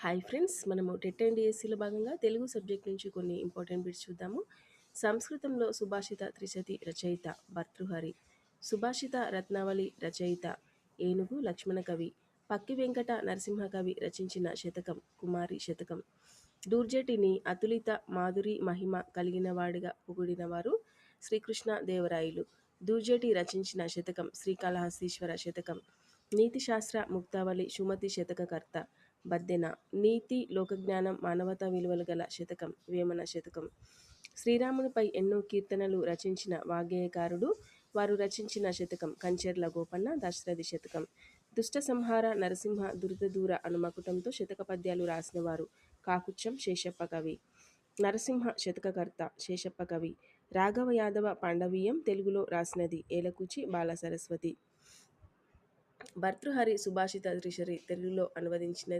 Hi friends, మనము TET and డిఎస్సిలో భాగంగా తెలుగు సబ్జెక్ట్ నుంచి కొన్ని ఇంపార్టెంట్ బిట్స్ చూద్దాము. సంస్కృతంలో సుభాషిత త్రిశతి రచయిత భర్తృహరి. సుభాషిత రత్నావళి రచయిత ఏనుగు లక్ష్మణ కవి. పక్కి వెంకట నరసింహ కవి రచించిన శతకం కుమారి శతకం. దూర్జటిని అతులిత మాధురి మహిమ కలిగిన వాడిగా పొగిడినవారు శ్రీకృష్ణ దేవరాయలు. దూర్జటి రచించిన శతకం శ్రీకాళహస్తీశ్వర శతకం. నీతిశాస్త్ర ముక్తావళి సుమతి శతకకర్త బద్దెన. నీతి లోకజ్ఞానం మానవతా విలువలు గల శతకం వేమన శతకం. శ్రీరామునిపై ఎన్నో కీర్తనలు రచించిన వాగ్గేయకారుడు. వారు రచించిన శతకం కంచెర్ల గోపన్న దశరథి శతకం. దుష్ట సంహార నరసింహ దురితదూర అను మకుటంతో శతక పద్యాలు రాసినవారు కాకుచ్చం శేషప్ప కవి. నరసింహ శతకకర్త శేషప్ప కవి. రాఘవ యాదవ పాండవీయం తెలుగులో రాసినది ఏలకూచి బాల సరస్వతి. భర్తృహరి సుభాషిత త్రిశతి తెలుగులో అనువదించినది